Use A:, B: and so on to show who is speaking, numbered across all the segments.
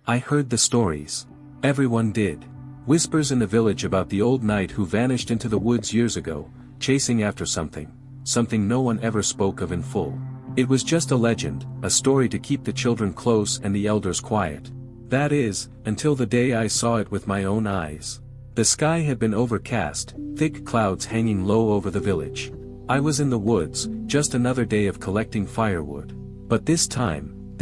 A: I heard the stories. Everyone did. Whispers in the village about the old knight who vanished into the woods years ago, chasing after something no one ever spoke of in full. It was just a legend, a story to keep the children close and the elders quiet. That is, until the day I saw it with my own eyes. The sky had been overcast, thick clouds hanging low over the village. I was in the woods, just another day of collecting firewood. But this time,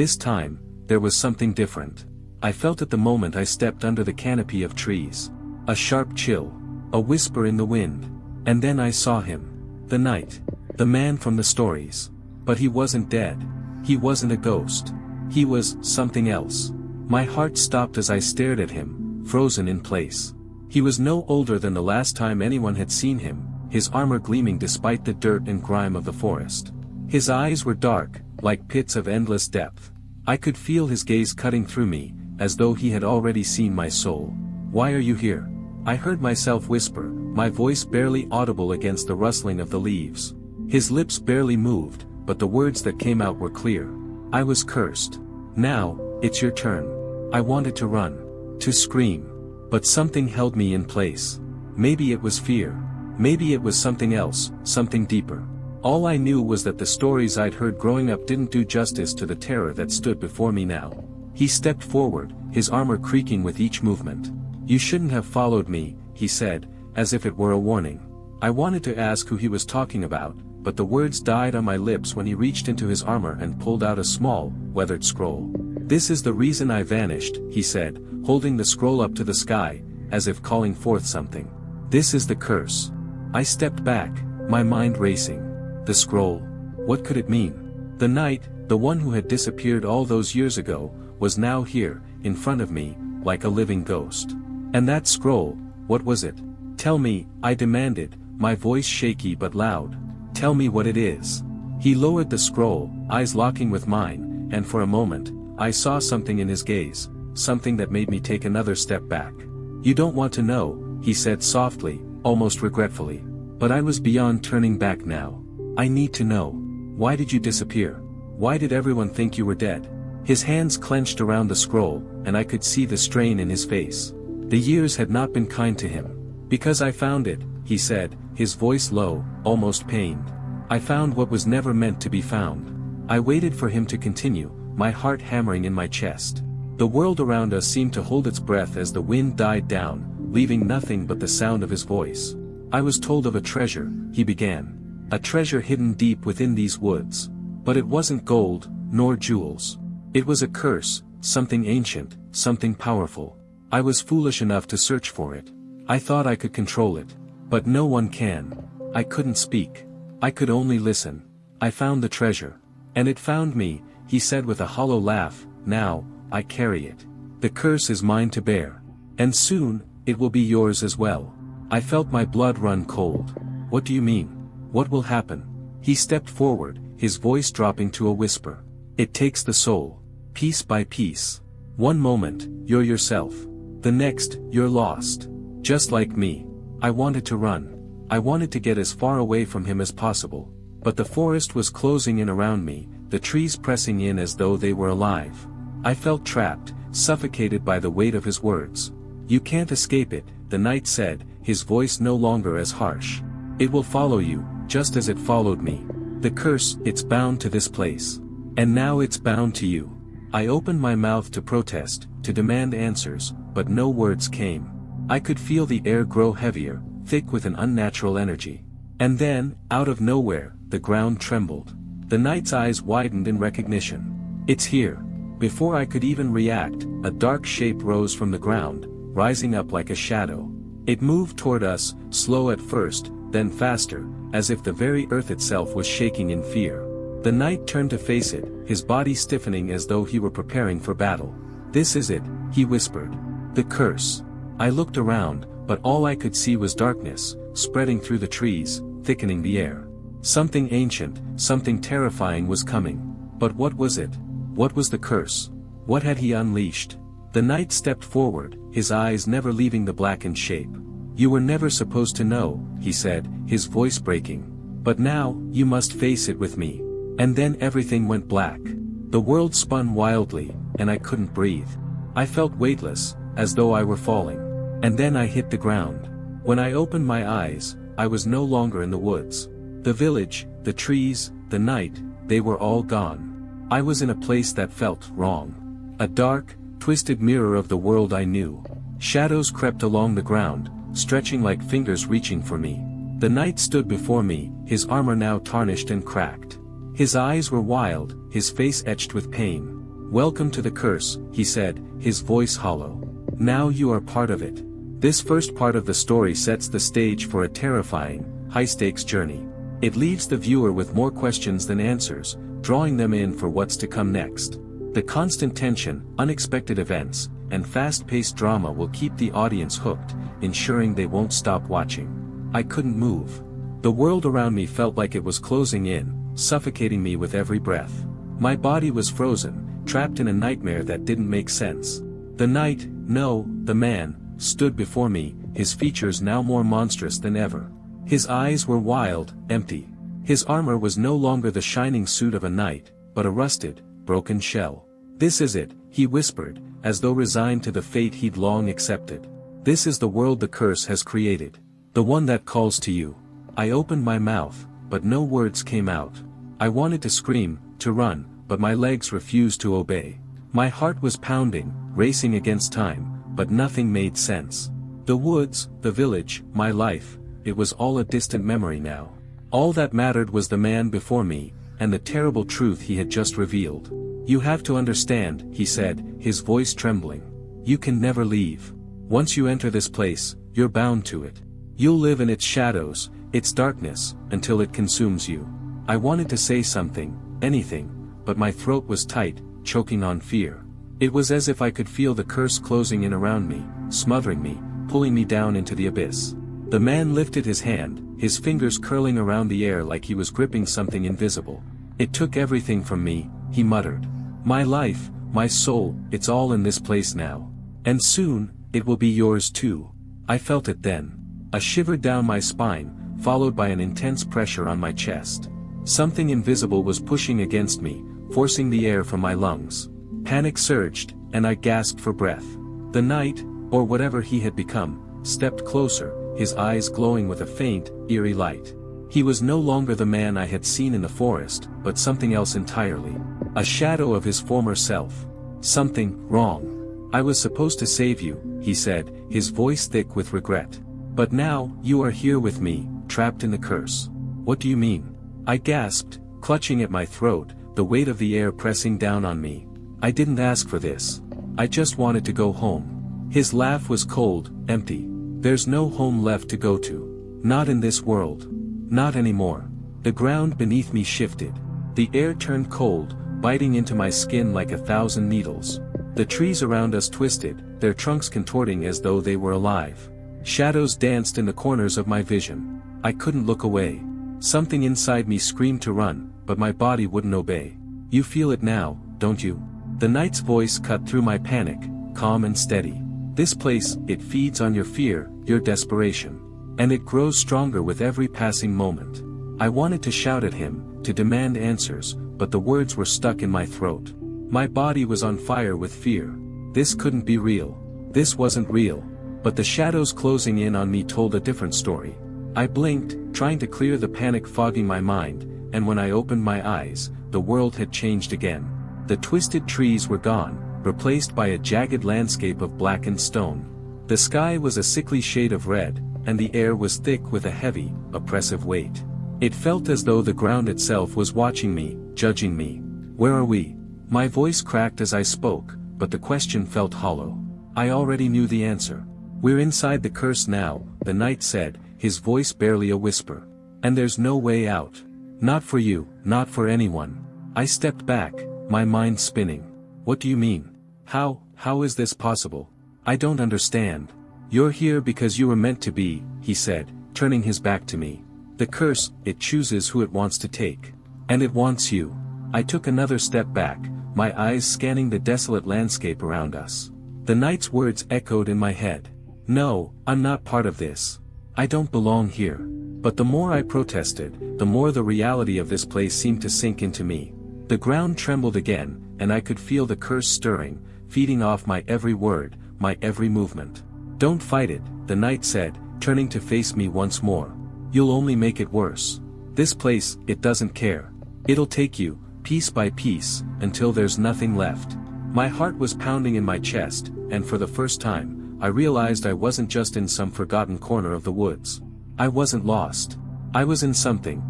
A: there was something different. I felt at the moment I stepped under the canopy of trees. A sharp chill. A whisper in the wind. And then I saw him. The knight. The man from the stories. But he wasn't dead. He wasn't a ghost. He was something else. My heart stopped as I stared at him, frozen in place. He was no older than the last time anyone had seen him, his armor gleaming despite the dirt and grime of the forest. His eyes were dark, like pits of endless depth. I could feel his gaze cutting through me, as though he had already seen my soul. "Why are you here?" I heard myself whisper, my voice barely audible against the rustling of the leaves. His lips barely moved, but the words that came out were clear. "I was cursed. Now, it's your turn." I wanted to run. To scream. But something held me in place. Maybe it was fear. Maybe it was something else, something deeper. All I knew was that the stories I'd heard growing up didn't do justice to the terror that stood before me now. He stepped forward, his armor creaking with each movement. "You shouldn't have followed me," he said, as if it were a warning. I wanted to ask who he was talking about, but the words died on my lips when he reached into his armor and pulled out a small, weathered scroll. "This is the reason I vanished," he said, holding the scroll up to the sky, as if calling forth something. "This is the curse." I stepped back, my mind racing. The scroll. What could it mean? The knight, the one who had disappeared all those years ago, was now here, in front of me, like a living ghost. And that scroll, what was it? "Tell me," I demanded, my voice shaky but loud. "Tell me what it is." He lowered the scroll, eyes locking with mine, and for a moment, I saw something in his gaze, something that made me take another step back. "You don't want to know," he said softly, almost regretfully. But I was beyond turning back now. "I need to know. Why did you disappear? Why did everyone think you were dead?" His hands clenched around the scroll, and I could see the strain in his face. The years had not been kind to him. "Because I found it," he said, his voice low, almost pained. "I found what was never meant to be found." I waited for him to continue, my heart hammering in my chest. The world around us seemed to hold its breath as the wind died down, leaving nothing but the sound of his voice. "I was told of a treasure," he began. "A treasure hidden deep within these woods. But it wasn't gold, nor jewels. It was a curse, something ancient, something powerful. I was foolish enough to search for it. I thought I could control it. But no one can." I couldn't speak. I could only listen. "I found the treasure. And it found me," he said with a hollow laugh. "Now, I carry it. The curse is mine to bear. And soon, it will be yours as well." I felt my blood run cold. "What do you mean? What will happen?" He stepped forward, his voice dropping to a whisper. "It takes the soul. Piece by piece. One moment, you're yourself. The next, you're lost. Just like me." I wanted to run. I wanted to get as far away from him as possible. But the forest was closing in around me, the trees pressing in as though they were alive. I felt trapped, suffocated by the weight of his words. "You can't escape it," the knight said, his voice no longer as harsh. "It will follow you, just as it followed me. The curse, it's bound to this place. And now it's bound to you." I opened my mouth to protest, to demand answers, but no words came. I could feel the air grow heavier, thick with an unnatural energy. And then, out of nowhere, the ground trembled. The knight's eyes widened in recognition. "It's here." Before I could even react, a dark shape rose from the ground, rising up like a shadow. It moved toward us, slow at first, then faster, as if the very earth itself was shaking in fear. The knight turned to face it, his body stiffening as though he were preparing for battle. "This is it," he whispered. "The curse." I looked around, but all I could see was darkness, spreading through the trees, thickening the air. Something ancient, something terrifying was coming. But what was it? What was the curse? What had he unleashed? The knight stepped forward, his eyes never leaving the blackened shape. "You were never supposed to know," he said, his voice breaking. "But now, you must face it with me." And then everything went black. The world spun wildly, and I couldn't breathe. I felt weightless, as though I were falling. And then I hit the ground. When I opened my eyes, I was no longer in the woods. The village, the trees, the night, they were all gone. I was in a place that felt wrong. A dark, twisted mirror of the world I knew. Shadows crept along the ground, stretching like fingers reaching for me. The knight stood before me, his armor now tarnished and cracked. His eyes were wild, his face etched with pain. "Welcome to the curse," he said, his voice hollow. "Now you are part of it." This first part of the story sets the stage for a terrifying, high-stakes journey. It leaves the viewer with more questions than answers, drawing them in for what's to come next. The constant tension, unexpected events, and fast-paced drama will keep the audience hooked, ensuring they won't stop watching. I couldn't move. The world around me felt like it was closing in, suffocating me with every breath. My body was frozen, trapped in a nightmare that didn't make sense. The knight, no, the man, stood before me, his features now more monstrous than ever. His eyes were wild, empty. His armor was no longer the shining suit of a knight, but a rusted, broken shell. "This is it," he whispered, as though resigned to the fate he'd long accepted. "This is the world the curse has created. The one that calls to you." I opened my mouth, but no words came out. I wanted to scream, to run, but my legs refused to obey. My heart was pounding, racing against time, but nothing made sense. The woods, the village, my life, it was all a distant memory now. All that mattered was the man before me, and the terrible truth he had just revealed. "You have to understand," he said, his voice trembling. "You can never leave. Once you enter this place, you're bound to it. You'll live in its shadows, its darkness, until it consumes you." I wanted to say something, anything, but my throat was tight, choking on fear. It was as if I could feel the curse closing in around me, smothering me, pulling me down into the abyss. The man lifted his hand, his fingers curling around the air like he was gripping something invisible. "It took everything from me," he muttered. "My life, my soul, it's all in this place now. And soon, it will be yours too." I felt it then. A shiver down my spine, followed by an intense pressure on my chest. Something invisible was pushing against me, forcing the air from my lungs. Panic surged, and I gasped for breath. The knight, or whatever he had become, stepped closer, his eyes glowing with a faint, eerie light. He was no longer the man I had seen in the forest, but something else entirely. A shadow of his former self. "Something wrong. I was supposed to save you," he said, his voice thick with regret. "But now, you are here with me, trapped in the curse." "What do you mean?" I gasped, clutching at my throat, the weight of the air pressing down on me. "I didn't ask for this. I just wanted to go home." His laugh was cold, empty. "There's no home left to go to. Not in this world. Not anymore." The ground beneath me shifted. The air turned cold, biting into my skin like 1,000 needles. The trees around us twisted, their trunks contorting as though they were alive. Shadows danced in the corners of my vision. I couldn't look away. Something inside me screamed to run, but my body wouldn't obey. "You feel it now, don't you?" The knight's voice cut through my panic, calm and steady. "This place, it feeds on your fear, your desperation. And it grows stronger with every passing moment." I wanted to shout at him, to demand answers, but the words were stuck in my throat. My body was on fire with fear. This couldn't be real. This wasn't real. But the shadows closing in on me told a different story. I blinked, trying to clear the panic fogging my mind, and when I opened my eyes, the world had changed again. The twisted trees were gone, replaced by a jagged landscape of blackened stone. The sky was a sickly shade of red, and the air was thick with a heavy, oppressive weight. It felt as though the ground itself was watching me, judging me. "Where are we?" My voice cracked as I spoke, but the question felt hollow. I already knew the answer. "We're inside the curse now," the knight said, his voice barely a whisper. "And there's no way out. Not for you, not for anyone." I stepped back, my mind spinning. "What do you mean? How is this possible? I don't understand." "You're here because you were meant to be," he said, turning his back to me. "The curse, it chooses who it wants to take. And it wants you." I took another step back, my eyes scanning the desolate landscape around us. The knight's words echoed in my head. "No, I'm not part of this. I don't belong here." But the more I protested, the more the reality of this place seemed to sink into me. The ground trembled again, and I could feel the curse stirring, feeding off my every word, my every movement. "Don't fight it," the night said, turning to face me once more. "You'll only make it worse. This place, it doesn't care. It'll take you, piece by piece, until there's nothing left." My heart was pounding in my chest, and for the first time, I realized I wasn't just in some forgotten corner of the woods. I wasn't lost. I was in something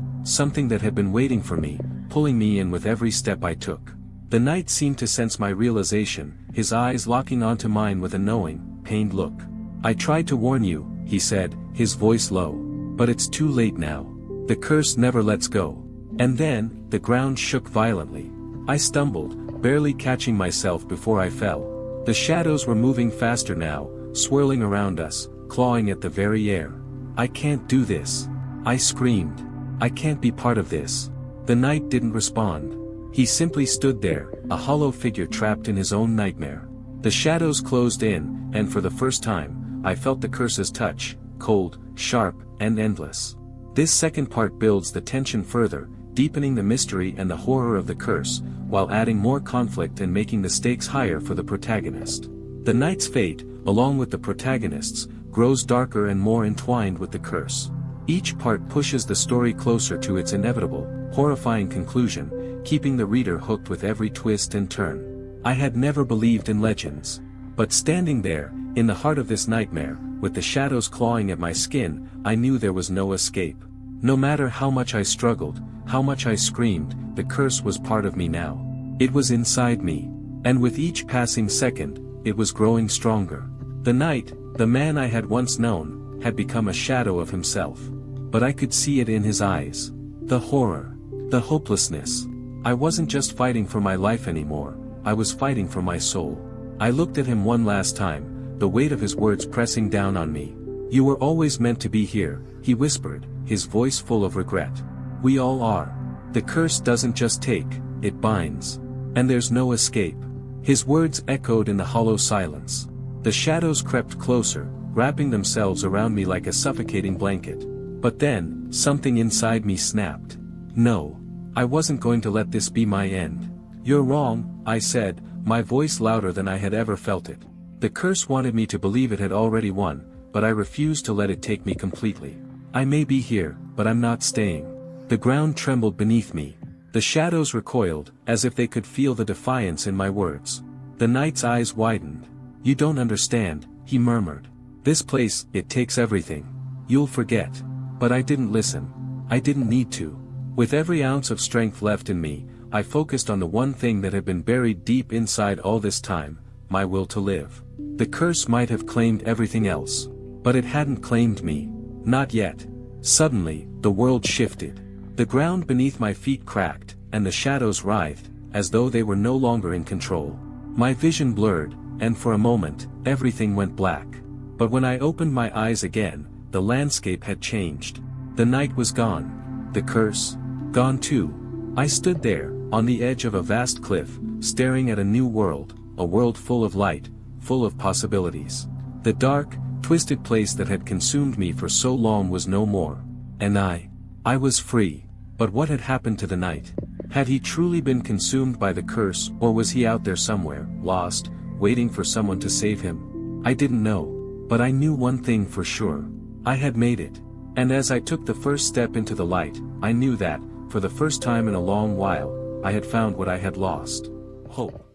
A: that had been waiting for me, pulling me in with every step I took. The night seemed to sense my realization, his eyes locking onto mine with a knowing, pained look. "I tried to warn you," he said, his voice low. "But it's too late now. The curse never lets go." And then, the ground shook violently. I stumbled, barely catching myself before I fell. The shadows were moving faster now, swirling around us, clawing at the very air. "I can't do this," I screamed. "I can't be part of this." The night didn't respond. He simply stood there, a hollow figure trapped in his own nightmare. The shadows closed in, and for the first time, I felt the curse's touch, cold, sharp, and endless. This second part builds the tension further, deepening the mystery and the horror of the curse, while adding more conflict and making the stakes higher for the protagonist. The night's fate, along with the protagonist's, grows darker and more entwined with the curse. Each part pushes the story closer to its inevitable, horrifying conclusion, keeping the reader hooked with every twist and turn. I had never believed in legends. But standing there, in the heart of this nightmare, with the shadows clawing at my skin, I knew there was no escape. No matter how much I struggled, how much I screamed, the curse was part of me now. It was inside me. And with each passing second, it was growing stronger. The night, the man I had once known, had become a shadow of himself. But I could see it in his eyes. The horror. The hopelessness. I wasn't just fighting for my life anymore, I was fighting for my soul. I looked at him one last time, the weight of his words pressing down on me. "You were always meant to be here," he whispered, his voice full of regret. "We all are. The curse doesn't just take, it binds. And there's no escape." His words echoed in the hollow silence. The shadows crept closer, wrapping themselves around me like a suffocating blanket. But then, something inside me snapped. No. I wasn't going to let this be my end. "You're wrong," I said, my voice louder than I had ever felt it. The curse wanted me to believe it had already won, but I refused to let it take me completely. "I may be here, but I'm not staying." The ground trembled beneath me. The shadows recoiled, as if they could feel the defiance in my words. The night's eyes widened. "You don't understand," he murmured. "This place, it takes everything. You'll forget." But I didn't listen. I didn't need to. With every ounce of strength left in me, I focused on the one thing that had been buried deep inside all this time, my will to live. The curse might have claimed everything else. But it hadn't claimed me. Not yet. Suddenly, the world shifted. The ground beneath my feet cracked, and the shadows writhed, as though they were no longer in control. My vision blurred, and for a moment, everything went black. But when I opened my eyes again, the landscape had changed. The night was gone. The curse, gone too. I stood there, on the edge of a vast cliff, staring at a new world, a world full of light, full of possibilities. The dark, twisted place that had consumed me for so long was no more. And I was free. But what had happened to the night? Had he truly been consumed by the curse, or was he out there somewhere, lost, waiting for someone to save him? I didn't know. But I knew one thing for sure. I had made it. And as I took the first step into the light, I knew that, for the first time in a long while, I had found what I had lost. Hope.